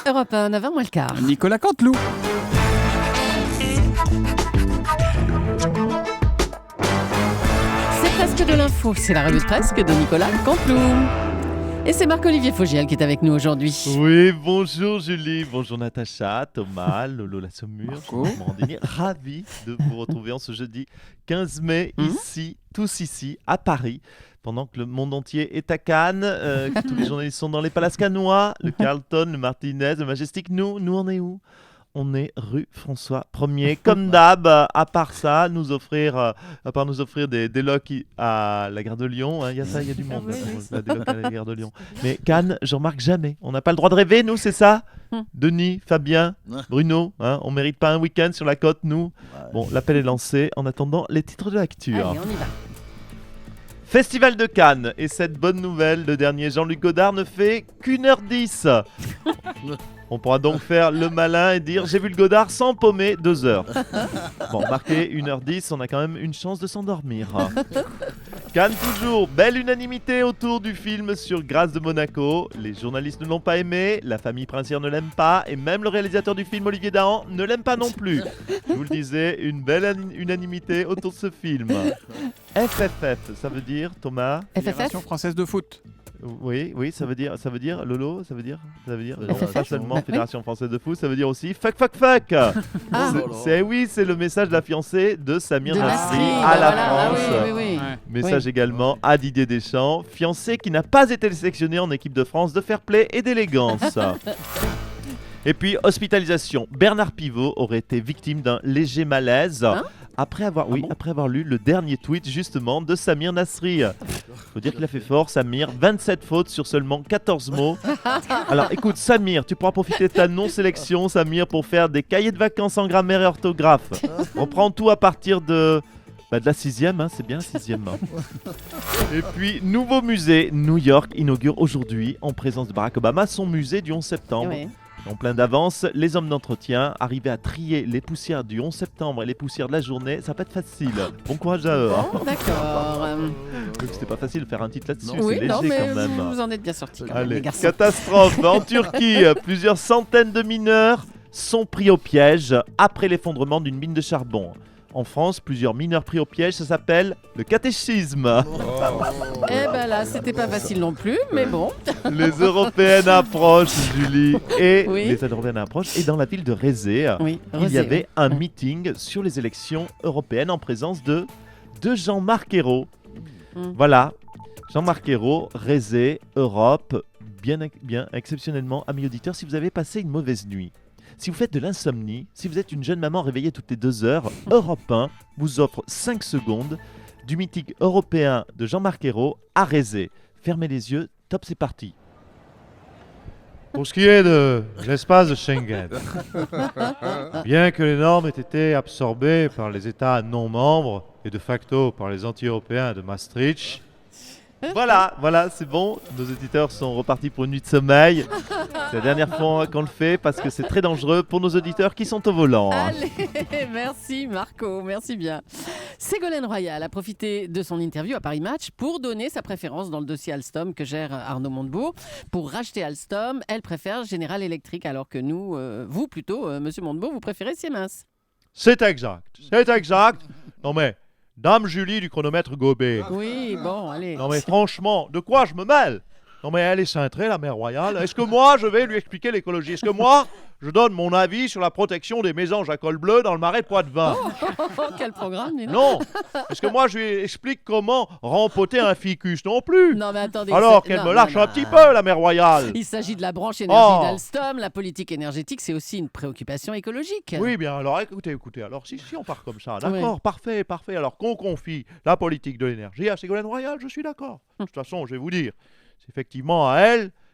Europe 1, 9h moins le quart. Nicolas Canteloup. C'est presque de l'info, c'est la revue de presse de Nicolas Canteloup. Et c'est Marc-Olivier Fogiel qui est avec nous aujourd'hui. Oui, bonjour Julie, bonjour Natacha, Thomas, Lolo la Saumure, Morandini. Ravi de vous retrouver en ce jeudi 15 mai, tous ici, à Paris. Pendant que le monde entier est à Cannes, que tous les journalistes sont dans les palaces cannois, le Carlton, le Martinez, le Majestic, nous on est où ? On est rue François 1er, comme d'hab, à part ça, nous offrir des locs à la gare de Lyon. Il y a ça, il y a du monde, des locs à la gare de Lyon. Mais Cannes, je remarque jamais. On n'a pas le droit de rêver, nous, c'est ça ? Denis, Fabien, Bruno, on mérite pas un week-end sur la côte, nous ? Bon, l'appel est lancé. En attendant, les titres de l'actu. Allez, on y va. Festival de Cannes, et cette bonne nouvelle, le dernier Jean-Luc Godard ne fait qu'1h10. On pourra donc faire le malin et dire j'ai vu le Godard sans paumer 2 heures. Bon, marqué 1h10, on a quand même une chance de s'endormir. Cannes toujours, belle unanimité autour du film sur Grâce de Monaco. Les journalistes ne l'ont pas aimé, la famille princière ne l'aime pas, et même le réalisateur du film, Olivier Dahan, ne l'aime pas non plus. Je vous le disais, une belle unanimité autour de ce film. FFF, ça veut dire, Thomas ? Fédération française de foot. Oui, ça veut dire Lolo, ça veut dire non, FFF, pas seulement oui. Fédération Française de Foot, ça veut dire aussi fuck. C'est le message de la fiancée de Samir De Nasri Nasri, à la voilà. France. Ah oui. Ouais. Message également à Didier Deschamps, fiancé qui n'a pas été sélectionné en équipe de France de fair play et d'élégance. Et puis, hospitalisation. Bernard Pivot aurait été victime d'un léger malaise. Après avoir lu le dernier tweet justement de Samir Nasri. Faut dire qu'il a fait fort, Samir. 27 fautes sur seulement 14 mots. Alors écoute, Samir, tu pourras profiter de ta non-sélection, Samir, pour faire des cahiers de vacances en grammaire et orthographe. On prend tout à partir de la 6e, c'est bien 6e. Et puis, nouveau musée. New York inaugure aujourd'hui, en présence de Barack Obama, son musée du 11 septembre. Oui. En plein d'avance, les hommes d'entretien arrivaient à trier les poussières du 11 septembre et les poussières de la journée. Ça va pas être facile. Bon courage à eux. Bon, d'accord. C'était pas facile de faire un titre là-dessus, Oui, c'est non, léger mais quand même. vous en êtes bien sortis quand même, les Allez, garçons. catastrophe en Turquie. Plusieurs centaines de mineurs sont pris au piège après l'effondrement d'une mine de charbon. En France, plusieurs mineurs pris au piège, ça s'appelle le catéchisme. Eh ben là, c'était pas facile non plus, mais bon. Les Européennes approchent, Julie, et Oui. les Européennes approchent. Et dans la ville de Rezé, Oui, il y avait un meeting sur les élections européennes en présence de Jean-Marc Ayrault. Voilà, Jean-Marc Ayrault, Rezé, Europe, bien exceptionnellement, amis auditeurs, si vous avez passé une mauvaise nuit. Si vous faites de l'insomnie, si vous êtes une jeune maman réveillée toutes les 2 heures, Europe 1 vous offre 5 secondes du meeting européen de Jean-Marc Ayrault à Rezé. Fermez les yeux, top, c'est parti. Pour ce qui est de l'espace de Schengen, bien que les normes aient été absorbées par les États non membres et de facto par les anti-européens de Maastricht, voilà, c'est bon. Nos auditeurs sont repartis pour une nuit de sommeil. C'est la dernière fois qu'on le fait parce que c'est très dangereux pour nos auditeurs qui sont au volant. Allez, merci Marco, merci bien. Ségolène Royal a profité de son interview à Paris Match pour donner sa préférence dans le dossier Alstom que gère Arnaud Montebourg. Pour racheter Alstom, elle préfère General Electric alors que nous, vous plutôt, Monsieur Montebourg, vous préférez Siemens. C'est exact. Non mais, Dame Julie du chronomètre gobé. Oui, bon, allez. Non mais franchement, de quoi je me mêle ? Non mais elle est cintrée, la mère royale. Est-ce que moi, je vais lui expliquer l'écologie ? Est-ce que moi, je donne mon avis sur la protection des mésanges à col bleu dans le marais de Poitevin ? Quel programme, dis donc. Non. Est-ce que moi, je lui explique comment rempoter un ficus ? Non plus. Non, mais attendez. Alors c'est- qu'elle non, me lâche non, un non. petit peu, la mère royale. Il s'agit de la branche énergie Oh. d'Alstom. La politique énergétique, c'est aussi une préoccupation écologique. Oui, bien, alors écoutez. Alors, si on part comme ça, d'accord, parfait. Alors qu'on confie la politique de l'énergie à Ségolène Royal, je suis d'accord. De toute façon, je vais vous dire, c'est effectivement à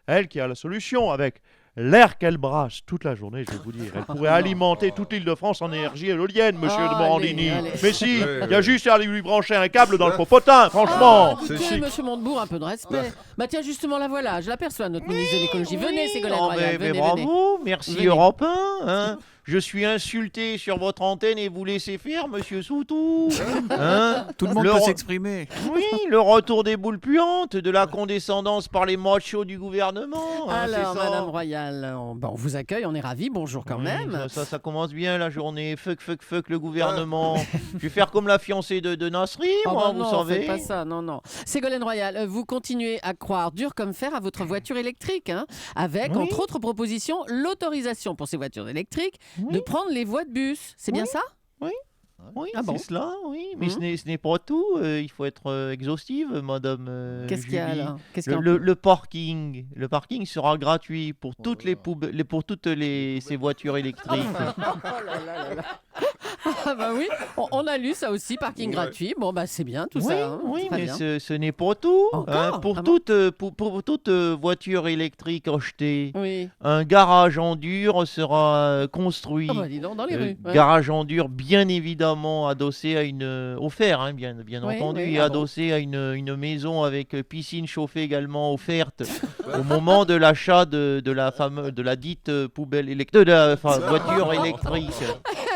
elle qui a la solution avec l'air qu'elle brasse toute la journée, je vais vous dire. Elle pourrait alimenter toute l'Île-de-France en énergie éolienne, monsieur de Morandini. allez. Mais si, il y a juste à lui brancher un câble dans le popotin, franchement. Écoutez, Monsieur Montebourg, un peu de respect. Bah tiens, justement, la voilà. Je l'aperçois, notre ministre de l'écologie. Venez, Ségolène Non, Royal. mais Venez. bravo, merci Venez. Europe 1. je suis insulté sur votre antenne et vous laissez faire, monsieur Soutou. Hein? Tout le monde Le peut re- s'exprimer. Oui, le retour des boules puantes, de la condescendance par les machos du gouvernement. hein, Alors, c'est ça. Madame Royal, on vous accueille, on est ravis. Bonjour quand Oui, même. ça commence bien la journée. Fuck le gouvernement. Je vais faire comme la fiancée de Nasri, Oh, moi, bah vous non, savez. faites pas ça, non. Ségolène Royal, vous continuez à croire dur comme fer à votre voiture électrique, hein, avec, Oui. entre autres propositions, l'autorisation pour ces voitures électriques Oui. de prendre les voies de bus. C'est bien ça? Oui, Ah bon c'est cela, oui. Mais Mhm. ce n'est pas tout. Il faut être exhaustive, madame. Qu'est-ce qu'il y a Julie. là? Qu'est-ce qu'il y a en Le parking. Le parking sera gratuit pour toutes les poubelles, pour toutes ces voitures électriques. Ah bah oui, on a lu ça aussi, parking gratuit. Bon bah c'est bien tout oui, ça. hein, oui, très mais bien. ce n'est pas tout. Encore Pour, Ah bon pour toute voiture électrique achetée, Oui. un garage en dur sera construit. Ah bah dis donc, dans les rues. ouais. Garage en dur, bien évidemment, adossé à une. Offert, hein, bien Oui, entendu, oui, et ah bon. adossé à une maison avec piscine chauffée également offerte au moment de l'achat de la dite poubelle électrique, voiture électrique.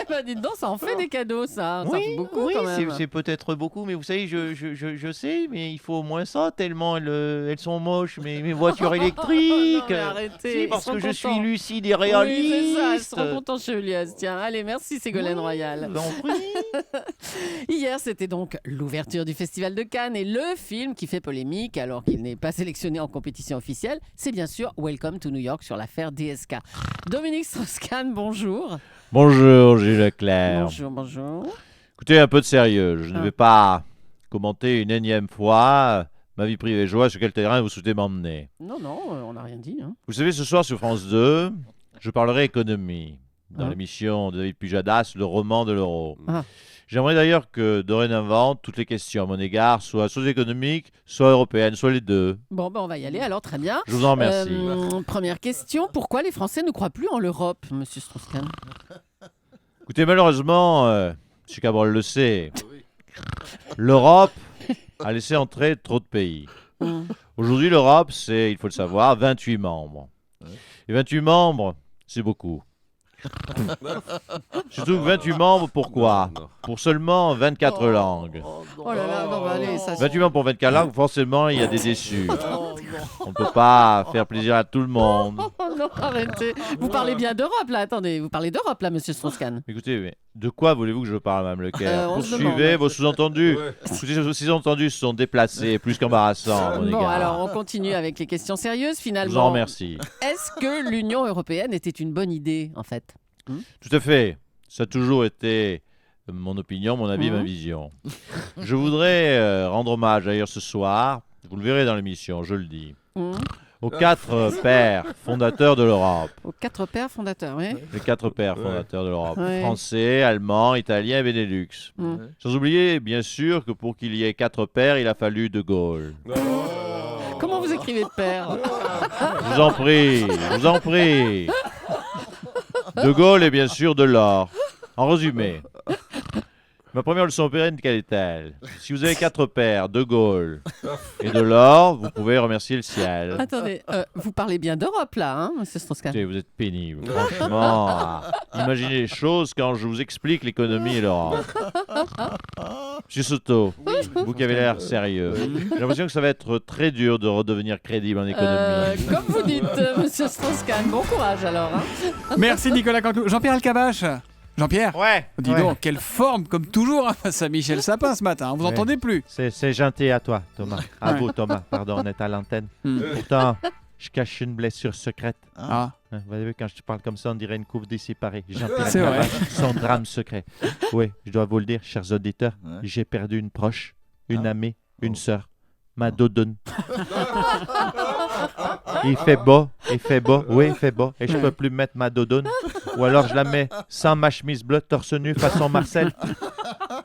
Eh bah dites donc, ça en fait des cadeaux ça. Ça fait beaucoup oui, quand même. c'est peut-être beaucoup, mais vous savez, je sais, mais il faut au moins ça, tellement elles sont moches, mes voitures électriques. Non, mais arrêtez, Si, parce ils que sont je suis contents. lucide et Oui, réaliste. c'est ça, ils seront contents chez Ulias. Tiens, allez, merci Ségolène Royal. Je vous en prie. Hier, c'était donc l'ouverture du Festival de Cannes et le film qui fait polémique alors qu'il n'est pas sélectionné en compétition officielle, c'est bien sûr Welcome to New York sur l'affaire DSK. Dominique Strauss-Kahn, bonjour. Bonjour, Gilles Leclerc. Bonjour. Écoutez, un peu de sérieux. Je ne Ah. vais pas commenter une énième fois ma vie privée. Je vois sur quel terrain vous souhaitez m'emmener. Non, on n'a rien dit. Hein. Vous savez, ce soir sur France 2, je parlerai économie. Dans Ah. l'émission de David Pujadas, le roman de l'euro. Ah. J'aimerais d'ailleurs que dorénavant, toutes les questions à mon égard soient soit économiques, soit européennes, soit les deux. Bon, ben on va y aller alors, très bien. Je vous en remercie. Première question, pourquoi les Français ne croient plus en l'Europe, monsieur Strauss-Kahn? Écoutez, malheureusement, M. Cabrol le sait, l'Europe a laissé entrer trop de pays. Hum. Aujourd'hui, l'Europe, c'est, il faut le savoir, 28 membres. Et 28 membres, c'est beaucoup. Surtout que 28 membres, pourquoi? Pour seulement 24 langues. Oh là là, non, bah, allez, ça 28 membres pour 24 langues, forcément, il y a des déçus. On ne peut pas faire plaisir à tout le monde. Oh non, arrêtez. Vous parlez bien d'Europe là, attendez, vous parlez d'Europe là, monsieur Strauss-Kahn. Écoutez, mais de quoi voulez-vous que je parle, Mme Lecaire? on se demande. Poursuivez vos sous-entendus. Écoutez, vos sous-entendus sont déplacés, plus qu'embarrassants, à mon Bon, égard. alors on continue avec les questions sérieuses Je finalement. vous en remercie. Est-ce que l'Union européenne était une bonne idée en fait? Tout à fait. Ça a toujours été mon opinion, mon avis, Mhm. ma vision. Je voudrais rendre hommage d'ailleurs ce soir, vous le verrez dans l'émission, je le dis, Hum. aux 4 pères fondateurs de l'Europe. Aux 4 pères fondateurs, oui. Les 4 pères fondateurs de l'Europe. Ouais. Français, Allemands, Italiens et Benelux. Hum. Sans oublier, bien sûr, que pour qu'il y ait 4 pères, il a fallu De Gaulle. Comment vous écrivez de père? Je vous en prie, je vous en prie. De Gaulle est bien sûr de l'or. En résumé, ma première leçon pérenne, quelle est-elle? Si vous avez 4 pères, De Gaulle et de l'or, vous pouvez remercier le ciel. Attendez, vous parlez bien d'Europe là, hein, monsieur Strauss-Kahn? Écoutez, vous êtes pénible, franchement. Imaginez les choses quand je vous explique l'économie et l'Europe. Monsieur Soto, vous qui avez l'air sérieux, j'ai l'impression que ça va être très dur de redevenir crédible en économie. Comme vous dites, monsieur Strauss-Kahn, bon courage alors. Hein. Merci Nicolas Canteloup. Jean-Pierre Alcabache. Jean-Pierre, Ouais, dis donc, quelle forme, comme toujours, hein, face à Michel Sapin ce matin. On vous Ouais. entendez plus. c'est gentil à toi, Thomas. À Ouais. vous, Thomas. Pardon, on est à l'antenne. Hmm. Pourtant, je cache une blessure secrète. Ah, Hein, vous avez vu, quand je te parle comme ça, on dirait une couve séparée. Jean-Pierre C'est vrai. Alcabache, son drame secret. Oui, je dois vous le dire, chers auditeurs, j'ai perdu une proche, une amie, une sœur, ma doudoune. Il fait beau, oui, il fait beau, et je peux plus mettre ma doudoune. Ou alors je la mets sans ma chemise bleue, torse nu, façon Marcel.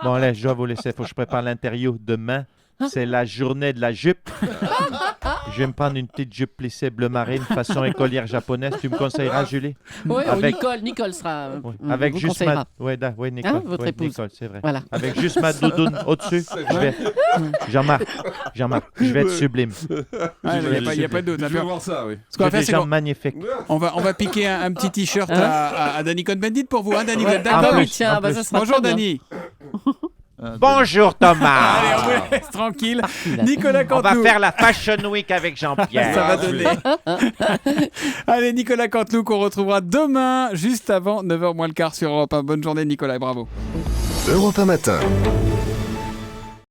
Bon, allez, je dois vous laisser, faut que je prépare l'interview demain. C'est la journée de la jupe. vais me prendre une petite jupe plissée bleu marine façon écolière japonaise. Tu me conseilleras, Julie? Oui, Avec- Nicole sera. Ouais. vous Avec juste conseillera. ma... Ouais, Nicole. Hein, votre Ouais, épouse. Nicole, c'est vrai. Voilà. Avec juste ma doudoune au-dessus, je vais... Jean-Marc, je vais être sublime. Il n'y a pas de doute. Je veux voir ça, oui. Ce qu'on va J'ai faire, des c'est jambes qu'on magnifiques. on va piquer un petit t-shirt à Danny Cohn-Bendit pour vous, hein, Danny. Vous êtes En d'accord? plus, oui, tiens, en bah, plus. ça sera Bonjour, très bien. Danny. Bonjour Thomas. Allez, on vous laisse tranquille. Nicolas On va Canteloup. faire la Fashion Week avec Jean-Pierre. Ça va donner. Allez, Nicolas Canteloup qu'on retrouvera demain, juste avant 9h moins le quart sur Europe 1. Bonne journée, Nicolas, et bravo. Europe 1 matin.